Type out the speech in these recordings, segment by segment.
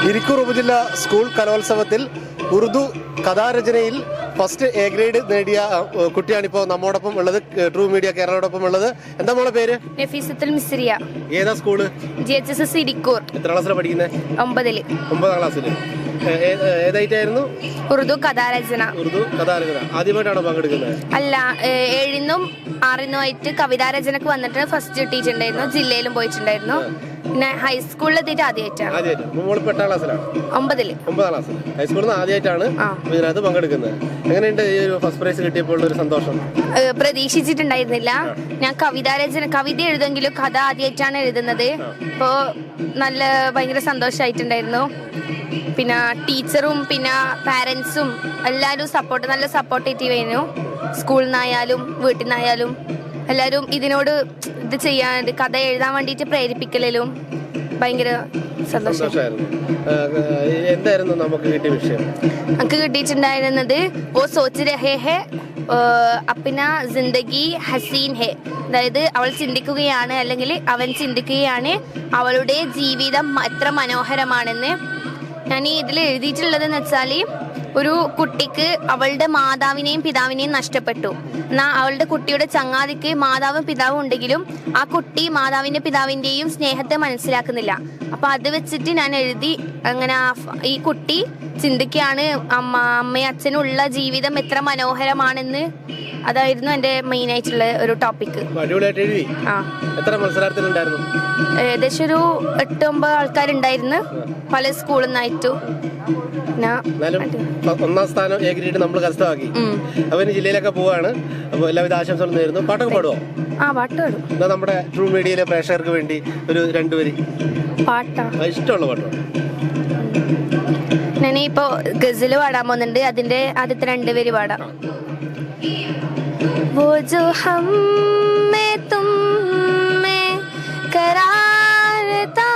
ഇരിക്കൂർ ഉപജില്ല സ്കൂൾ കലോത്സവത്തിൽ Urdu കഥാരചനയിൽ first A grade നേടിയ കുട്ടിയാണിപ്പോൾ നമ്മോടൊപ്പം ഉള്ളത്, ട്രൂ മീഡിയ കേരളയോടൊപ്പം ഉള്ളത്. എന്താ മോളെ പേര്? നഫീസത്തുൽ മിസ്രിയ. ഏതാ സ്കൂള്? GHS ഇരിക്കൂർ. എത്ര ക്ലാസ്സിലാണ് പഠിക്കുന്നത്? 9ൽ. 9ാം ക്ലാസ്സിൽ. ഏതായിട്ടായിരുന്നു? ഉറുദു കഥാരചന. ഉറുദു കഥാരചന ആദ്യമായിട്ടാണോ പങ്കെടുക്കുന്നത്? അല്ല, 7നും 6നും ആയിട്ട് കവിതാരചനക്ക് വന്നിട്ട് ഫസ്റ്റ് കിട്ടിയിട്ടുണ്ടായിരുന്നു. ജില്ലയിലും പോയിട്ടുണ്ടായിരുന്നു. പിന്നെ ഹൈസ്കൂളിലെത്തിയിട്ട് ആദ്യമായിട്ടാണ്. 9ൽ. 9ാം ക്ലാസ്സിൽ ഹൈസ്കൂളിൽ നിന്ന് ആദ്യമായിട്ടാണ് ഇതിനകത്ത് പങ്കെടുക്കുന്നത്. എങ്ങനെയുണ്ട് ഈ ഒരു ഫസ്റ്റ് പ്രൈസ് കിട്ടിയപ്പോൾ ഒരു സന്തോഷം? പ്രതീക്ഷിച്ചിട്ടുണ്ടായിരുന്നില്ല. ഞാൻ കവിത എഴുതെങ്കിലും കഥ ആദ്യമായിട്ടാണ് എഴുതുന്നത്. അപ്പോൾ ഭയങ്കര സന്തോഷമായിട്ടുണ്ടായിരുന്നു. പിന്നെ ടീച്ചറും പിന്നെ പാരൻസും എല്ലാവരും നല്ല സപ്പോർട്ടേറ്റീവ് ആയിരുന്നു. സ്കൂളിൽ നിന്നായാലും വീട്ടിൽ നിന്നായാലും എല്ലാവരും ഇതിനോട് ഇത് ചെയ്യാൻ കഥ എഴുതാൻ വേണ്ടിയിട്ട് പ്രേരിപ്പിക്കലും ഭയങ്കര സന്തോഷമായിരുന്നു. എന്തായിരുന്നു നമുക്ക് കിട്ടിയ വിഷയം? നമുക്ക് കിട്ടിയിട്ടുണ്ടായിരുന്നത് ഓ സോച്ച് രഹേ ഹെ അപ്ന ജിന്ദഗി ഹസീൻ ഹെ, അതായത് അവൾ ചിന്തിക്കുകയാണ് അല്ലെങ്കിൽ അവൻ ചിന്തിക്കുകയാണ് അവളുടെ ജീവിതം എത്ര മനോഹരമാണെന്ന്. ഞാൻ ഇതിൽ എഴുതിയിട്ടുള്ളതെന്ന് വെച്ചാൽ, ഒരു കുട്ടിക്ക് അവളുടെ മാതാവിനെയും പിതാവിനെയും നഷ്ടപ്പെട്ടു. എന്നാൽ അവളുടെ കുട്ടിയുടെ ചങ്ങാതിക്ക് മാതാവും പിതാവും ഉണ്ടെങ്കിലും ആ കുട്ടി മാതാവിൻ്റെ പിതാവിൻ്റെയും സ്നേഹത്തെ മനസ്സിലാക്കുന്നില്ല. അപ്പം അത് വെച്ചിട്ട് ഞാൻ എഴുതി. അങ്ങനെ ഈ കുട്ടി ചിന്തിക്കുകയാണ് അമ്മയും അച്ഛനുള്ള ജീവിതം എത്ര മനോഹരമാണെന്ന്. അതായിരുന്നു എൻ്റെ മെയിൻ ആയിട്ടുള്ള ഒരു ടോപ്പിക്. ഏകദേശം ഒരു 8-9 ആൾക്കാരുണ്ടായിരുന്നു പല സ്കൂളിൽ നിന്നായിട്ടു. ഒന്നാം സ്ഥാനം എ ഗ്രേഡ് നമ്മൾ കരസ്ഥമാക്കി. അവന് ജില്ലയിലൊക്കെ പോവാണ്. അപ്പോൾ എല്ലാവിധ ആശംസകളും നേരുന്നു. പാട്ടൊക്കെ പാടുവോ? പാട്ട് പാടും. നമ്മുടെ ട്രൂ മീഡിയയിലെ പ്രേക്ഷകർക്ക് വേണ്ടി ഒരു 2 വരി പാട്ടാ ഇഷ്ടമുള്ള പാട്ടോ? ഞാനിപ്പോ ഗസല് പാടാൻ പോകുന്നുണ്ട്. അതിന്റെ ആദ്യത്തെ 2 വരി പാടാം. वो जो हम में तुम में करार था,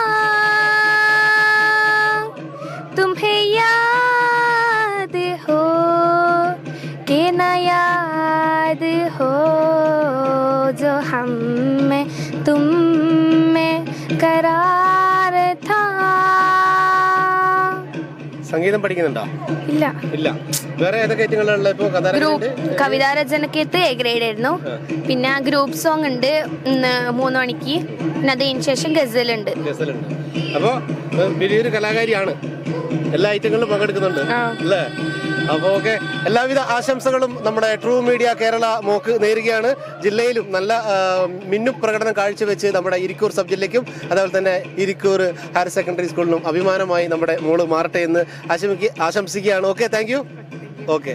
तुम्हें याद हो कि न याद हो, जो हम में तुम में करार था. സംഗീതം പഠിക്കുന്നുണ്ടോ? ഇല്ല. വേറെ ഏതൊക്കെ ഐറ്റങ്ങളുള്ള? ഇപ്പോ കവിതാരചനക്കത്ത് എ ഗ്രേഡ് ആയിരുന്നു. പിന്നെ ഗ്രൂപ്പ് സോങ് ഉണ്ട് 3 മണിക്ക്. പിന്നെ അതിന് ശേഷം ഗസലുണ്ട്. അപ്പോ വലിയൊരു കലാകാരിയാണ്. എല്ലാ ഐറ്റങ്ങളിലും പങ്കെടുക്കുന്നുണ്ട് അല്ലേ? അപ്പോൾ ഓക്കെ, എല്ലാവിധ ആശംസകളും നമ്മുടെ ട്രൂ മീഡിയ കേരള മോക്ക് നേരുകയാണ്. ജില്ലയിലും നല്ല മിന്നും പ്രകടനം കാഴ്ചവെച്ച് നമ്മുടെ ഇരിക്കൂർ സബ് ജില്ലയ്ക്കും അതുപോലെ തന്നെ ഇരിക്കൂർ ഹയർ സെക്കൻഡറി സ്കൂളിനും അഭിമാനമായി നമ്മുടെ മോള് മാറട്ടെ എന്ന് ആശംസിക്കുകയാണ്. Okay, thank you. ഓക്കെ.